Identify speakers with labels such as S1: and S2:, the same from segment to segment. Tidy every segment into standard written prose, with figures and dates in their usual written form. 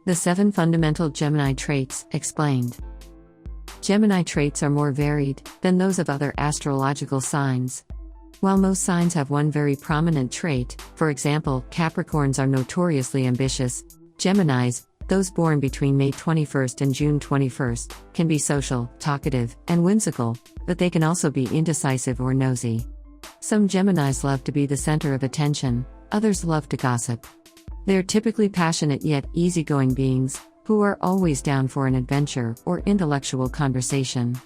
S1: The 7 fundamental Gemini traits, explained. Gemini traits are more varied than those of other astrological signs. While most signs have one very prominent trait, for example, Capricorns are notoriously ambitious, Geminis, those born between May 21st and June 21st, can be social, talkative, and whimsical, but they can also be indecisive or nosy. Some Geminis love to be the center of attention, others love to gossip. They're typically passionate yet easygoing beings, who are always down for an adventure or intellectual conversation.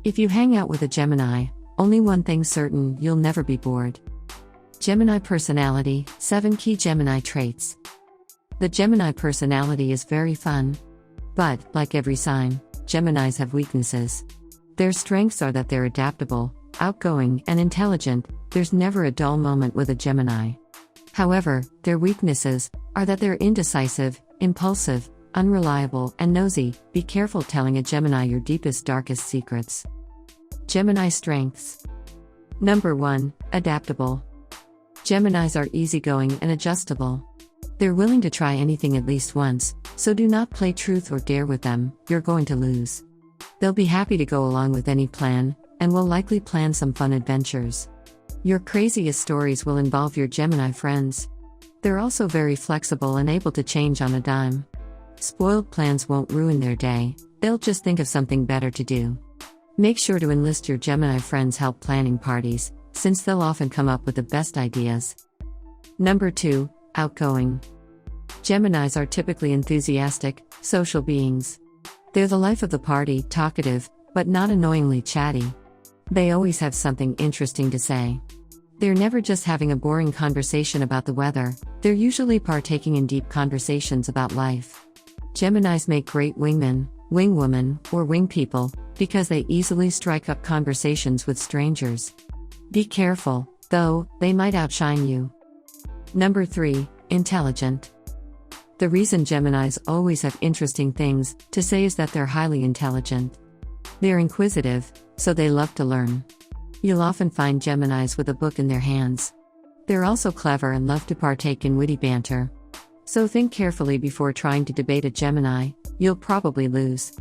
S1: If you hang out with a Gemini, only one thing's certain: you'll never be bored. Gemini personality, 7 key Gemini traits. The Gemini personality is very fun. But, like every sign, Geminis have weaknesses. Their strengths are that they're adaptable, outgoing, and intelligent. There's never a dull moment with a Gemini. However, their weaknesses are that they're indecisive, impulsive, unreliable, and nosy. Be careful telling a Gemini your deepest, darkest secrets. Gemini strengths. Number 1, adaptable. Geminis are easygoing and adjustable. They're willing to try anything at least once, so do not play truth or dare with them, you're going to lose. They'll be happy to go along with any plan, and will likely plan some fun adventures. Your craziest stories will involve your Gemini friends. They're also very flexible and able to change on a dime. Spoiled plans won't ruin their day, they'll just think of something better to do. Make sure to enlist your Gemini friends' help planning parties, since they'll often come up with the best ideas. Number 2, outgoing. Geminis are typically enthusiastic, social beings. They're the life of the party, talkative, but not annoyingly chatty. They always have something interesting to say. They're never just having a boring conversation about the weather, they're usually partaking in deep conversations about life. Geminis make great wingmen, wingwomen, or wing people, because they easily strike up conversations with strangers. Be careful, though, they might outshine you. Number 3, intelligent. The reason Geminis always have interesting things to say is that they're highly intelligent. They're inquisitive, so they love to learn. You'll often find Geminis with a book in their hands. They're also clever and love to partake in witty banter. So think carefully before trying to debate a Gemini, you'll probably lose.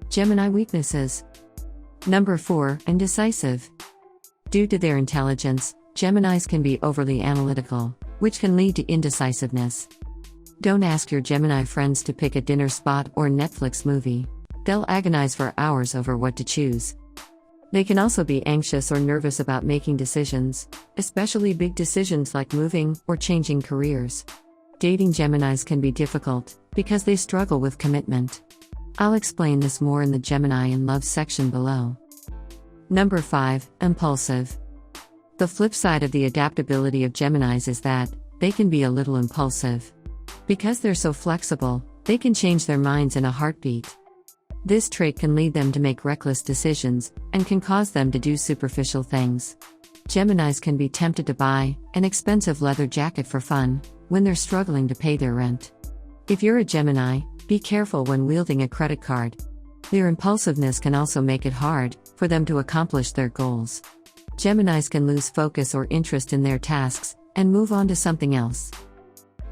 S1: Gemini weaknesses. Number 4, indecisive. Due to their intelligence, Geminis can be overly analytical, which can lead to indecisiveness. Don't ask your Gemini friends to pick a dinner spot or Netflix movie. They'll agonize for hours over what to choose. They can also be anxious or nervous about making decisions, especially big decisions like moving or changing careers. Dating Geminis can be difficult, because they struggle with commitment. I'll explain this more in the Gemini in Love section below. Number 5, impulsive. The flip side of the adaptability of Geminis is that they can be a little impulsive. Because they're so flexible, they can change their minds in a heartbeat. This trait can lead them to make reckless decisions, and can cause them to do superficial things. Geminis can be tempted to buy an expensive leather jacket for fun, when they're struggling to pay their rent. If you're a Gemini, be careful when wielding a credit card. Their impulsiveness can also make it hard for them to accomplish their goals. Geminis can lose focus or interest in their tasks, and move on to something else.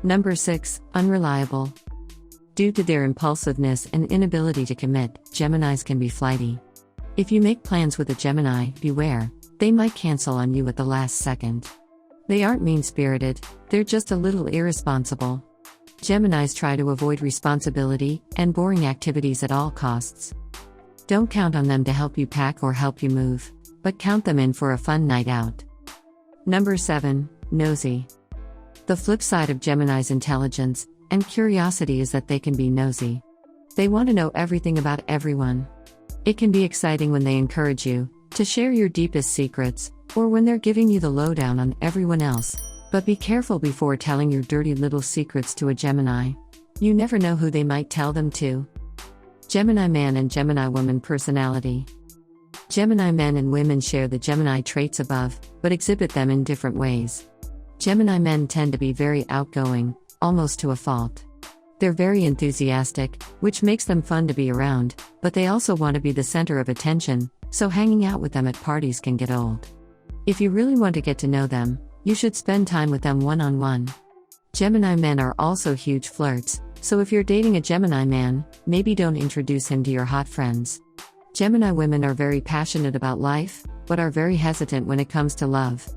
S1: Number 6, unreliable. Due to their impulsiveness and inability to commit, Geminis can be flighty. If you make plans with a Gemini, beware, they might cancel on you at the last second. They aren't mean-spirited, they're just a little irresponsible. Geminis try to avoid responsibility and boring activities at all costs. Don't count on them to help you pack or help you move, but count them in for a fun night out. Number 7, nosy. The flip side of Gemini's intelligence and curiosity is that they can be nosy. They want to know everything about everyone. It can be exciting when they encourage you to share your deepest secrets, or when they're giving you the lowdown on everyone else. But be careful before telling your dirty little secrets to a Gemini. You never know who they might tell them to. Gemini man and Gemini woman personality. Gemini men and women share the Gemini traits above, but exhibit them in different ways. Gemini men tend to be very outgoing, almost to a fault. They're very enthusiastic, which makes them fun to be around, but they also want to be the center of attention, so hanging out with them at parties can get old. If you really want to get to know them, you should spend time with them one-on-one. Gemini men are also huge flirts, So if you're dating a Gemini man, maybe don't introduce him to your hot friends. Gemini women are very passionate about life, but are very hesitant when it comes to love.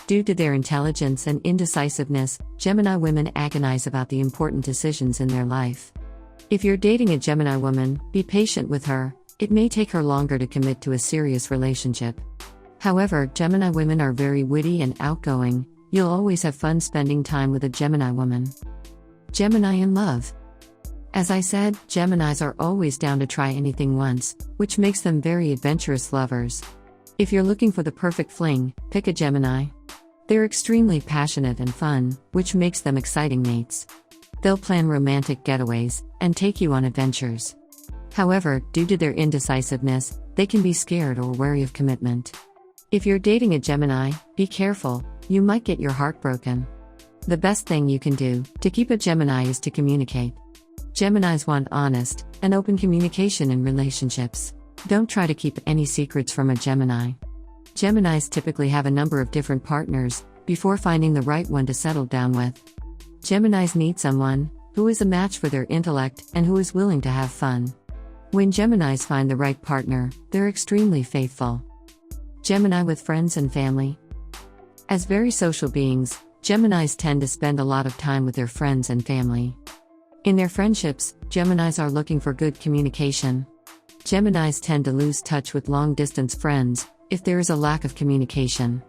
S1: Due to their intelligence and indecisiveness, Gemini women agonize about the important decisions in their life. If you're dating a Gemini woman, be patient with her. It may take her longer to commit to a serious relationship. However, Gemini women are very witty and outgoing. You'll always have fun spending time with a Gemini woman. Gemini in love. As I said, Geminis are always down to try anything once, which makes them very adventurous lovers. If you're looking for the perfect fling, pick a Gemini. They're extremely passionate and fun, which makes them exciting mates. They'll plan romantic getaways and take you on adventures. However, due to their indecisiveness, they can be scared or wary of commitment. If you're dating a Gemini, be careful, you might get your heart broken. The best thing you can do to keep a Gemini is to communicate. Geminis want honest and open communication in relationships. Don't try to keep any secrets from a Gemini. Geminis typically have a number of different partners before finding the right one to settle down with. Geminis need someone who is a match for their intellect and who is willing to have fun. When Geminis find the right partner, they're extremely faithful. Gemini with friends and family. As very social beings, Geminis tend to spend a lot of time with their friends and family. In their friendships, Geminis are looking for good communication. Geminis tend to lose touch with long-distance friends if there is a lack of communication.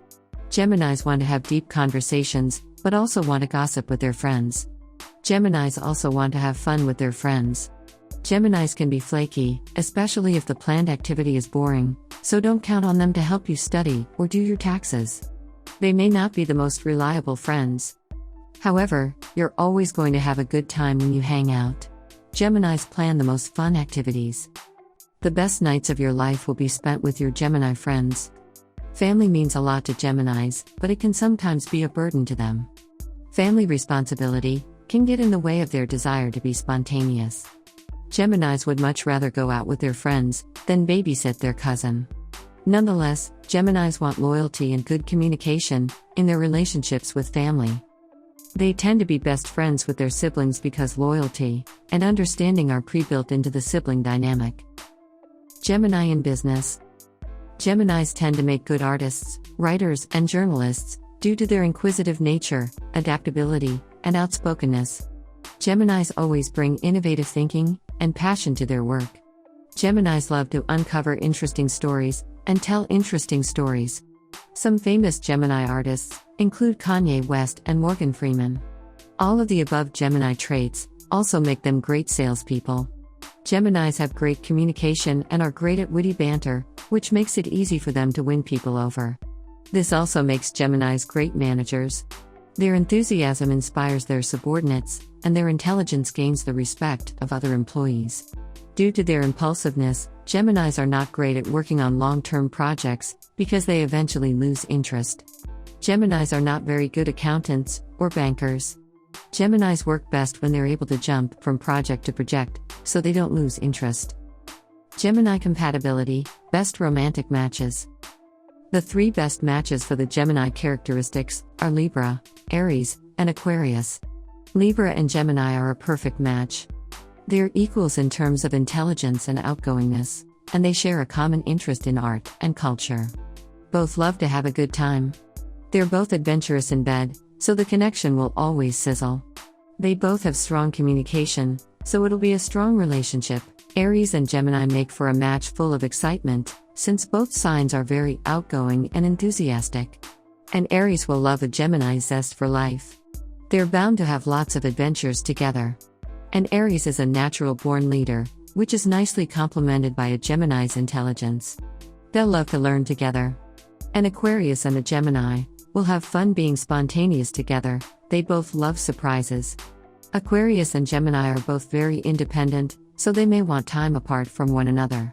S1: Geminis want to have deep conversations, but also want to gossip with their friends. Geminis also want to have fun with their friends. Geminis can be flaky, especially if the planned activity is boring, so don't count on them to help you study or do your taxes. They may not be the most reliable friends. However, you're always going to have a good time when you hang out. Geminis plan the most fun activities. The best nights of your life will be spent with your Gemini friends. Family means a lot to Geminis, but it can sometimes be a burden to them. Family responsibility can get in the way of their desire to be spontaneous. Geminis would much rather go out with their friends than babysit their cousin. Nonetheless, Geminis want loyalty and good communication in their relationships with family. They tend to be best friends with their siblings because loyalty and understanding are pre-built into the sibling dynamic. Gemini in business. Geminis tend to make good artists, writers, and journalists due to their inquisitive nature, adaptability, and outspokenness. Geminis always bring innovative thinking and passion to their work. Geminis love to uncover interesting stories and tell interesting stories. Some famous Gemini artists include Kanye West and Morgan Freeman. All of the above Gemini traits also make them great salespeople. Geminis have great communication and are great at witty banter, which makes it easy for them to win people over. This also makes Geminis great managers. Their enthusiasm inspires their subordinates, and their intelligence gains the respect of other employees. Due to their impulsiveness, Geminis are not great at working on long-term projects because they eventually lose interest. Geminis are not very good accountants or bankers. Geminis work best when they're able to jump from project to project, so they don't lose interest. Gemini compatibility, best romantic matches. The three best matches for the Gemini characteristics are Libra, Aries, and Aquarius. Libra and Gemini are a perfect match. They're equals in terms of intelligence and outgoingness, and they share a common interest in art and culture. Both love to have a good time. They're both adventurous in bed, so the connection will always sizzle. They both have strong communication, so it'll be a strong relationship. Aries and Gemini make for a match full of excitement, since both signs are very outgoing and enthusiastic. And Aries will love a Gemini's zest for life. They're bound to have lots of adventures together. And Aries is a natural-born leader, which is nicely complemented by a Gemini's intelligence. They'll love to learn together. An Aquarius and a Gemini will have fun being spontaneous together. They both love surprises. Aquarius and Gemini are both very independent, so they may want time apart from one another.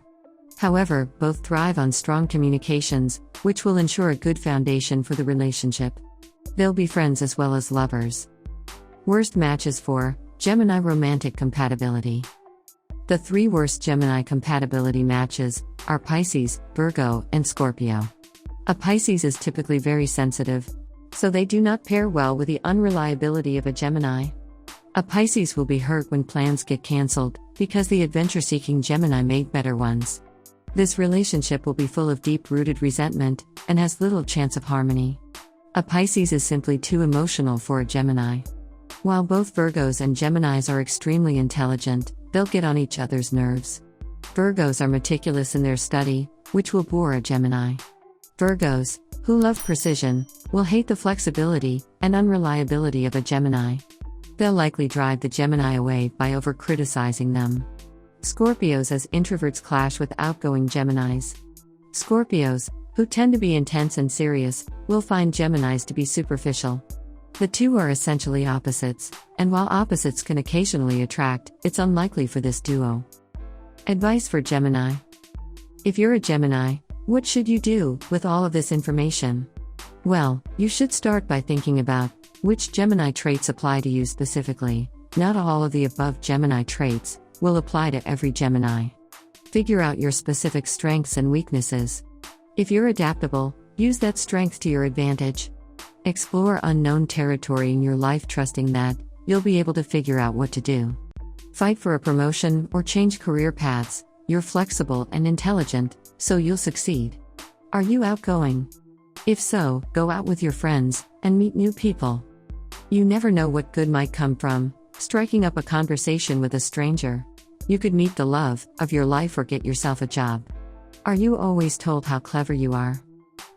S1: However, both thrive on strong communications, which will ensure a good foundation for the relationship. They'll be friends as well as lovers. Worst matches for Gemini romantic compatibility. The three worst Gemini compatibility matches are Pisces, Virgo, and Scorpio. A Pisces is typically very sensitive, so they do not pair well with the unreliability of a Gemini. A Pisces will be hurt when plans get cancelled, because the adventure-seeking Gemini made better ones. This relationship will be full of deep-rooted resentment, and has little chance of harmony. A Pisces is simply too emotional for a Gemini. While both Virgos and Geminis are extremely intelligent, they'll get on each other's nerves. Virgos are meticulous in their study, which will bore a Gemini. Virgos, who love precision, will hate the flexibility and unreliability of a Gemini. They'll likely drive the Gemini away by over-criticizing them. Scorpios as introverts clash with outgoing Geminis. Scorpios, who tend to be intense and serious, will find Geminis to be superficial. The two are essentially opposites, and while opposites can occasionally attract, it's unlikely for this duo. Advice for Gemini. If you're a Gemini, what should you do with all of this information? Well, you should start by thinking about which Gemini traits apply to you specifically. Not all of the above Gemini traits will apply to every Gemini. Figure out your specific strengths and weaknesses. If you're adaptable, use that strength to your advantage. Explore unknown territory in your life, trusting that you'll be able to figure out what to do. Fight for a promotion or change career paths. You're flexible and intelligent, so you'll succeed. Are you outgoing? If so, go out with your friends and meet new people. You never know what good might come from striking up a conversation with a stranger. You could meet the love of your life or get yourself a job. Are you always told how clever you are?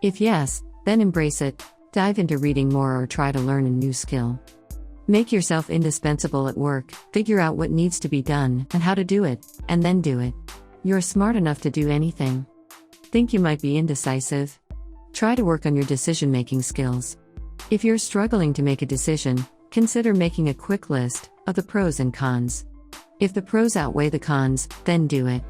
S1: If yes, then embrace it. Dive into reading more or try to learn a new skill. Make yourself indispensable at work, figure out what needs to be done and how to do it, and then do it. You're smart enough to do anything. Think you might be indecisive? Try to work on your decision-making skills. If you're struggling to make a decision, consider making a quick list of the pros and cons. If the pros outweigh the cons, then do it.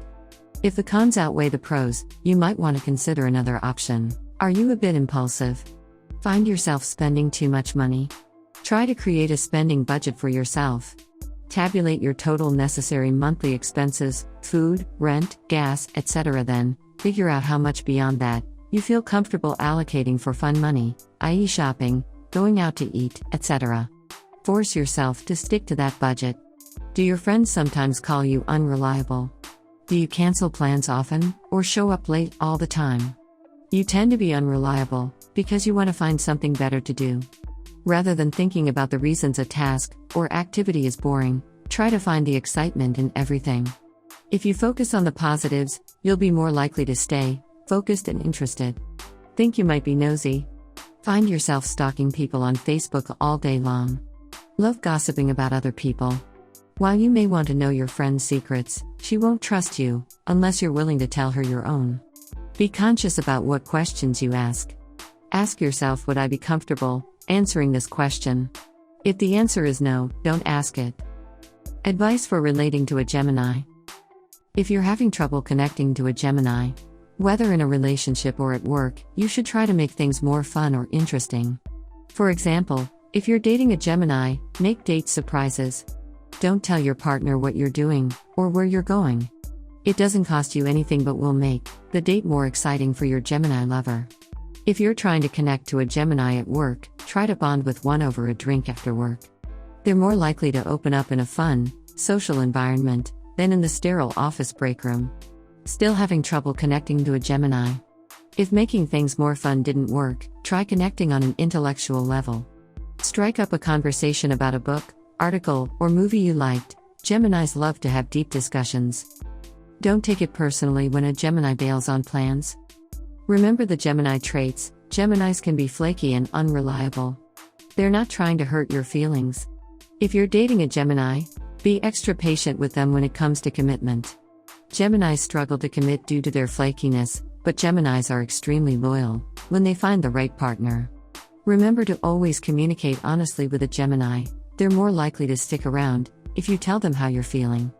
S1: If the cons outweigh the pros, you might want to consider another option. Are you a bit impulsive? Find yourself spending too much money? Try to create a spending budget for yourself. Tabulate your total necessary monthly expenses, food, rent, gas, etc. Then, figure out how much beyond that you feel comfortable allocating for fun money, i.e. shopping, going out to eat, etc. Force yourself to stick to that budget. Do your friends sometimes call you unreliable? Do you cancel plans often, or show up late all the time? You tend to be unreliable because you want to find something better to do. Rather than thinking about the reasons a task or activity is boring, try to find the excitement in everything. If you focus on the positives, you'll be more likely to stay focused and interested. Think you might be nosy? Find yourself stalking people on Facebook all day long. Love gossiping about other people. While you may want to know your friend's secrets, she won't trust you unless you're willing to tell her your own. Be conscious about what questions you ask. Ask yourself, would I be comfortable answering this question? If the answer is no, don't ask it. Advice for relating to a Gemini. If you're having trouble connecting to a Gemini, whether in a relationship or at work, you should try to make things more fun or interesting. For example, if you're dating a Gemini, make date surprises. Don't tell your partner what you're doing or where you're going. It doesn't cost you anything but will make the date more exciting for your Gemini lover. If you're trying to connect to a Gemini at work, try to bond with one over a drink after work. They're more likely to open up in a fun, social environment than in the sterile office break room. Still having trouble connecting to a Gemini? If making things more fun didn't work, try connecting on an intellectual level. Strike up a conversation about a book, article, or movie you liked. Geminis love to have deep discussions. Don't take it personally when a Gemini bails on plans. Remember the Gemini traits. Geminis can be flaky and unreliable. They're not trying to hurt your feelings. If you're dating a Gemini, be extra patient with them when it comes to commitment. Geminis struggle to commit due to their flakiness, but Geminis are extremely loyal when they find the right partner. Remember to always communicate honestly with a Gemini. They're more likely to stick around if you tell them how you're feeling.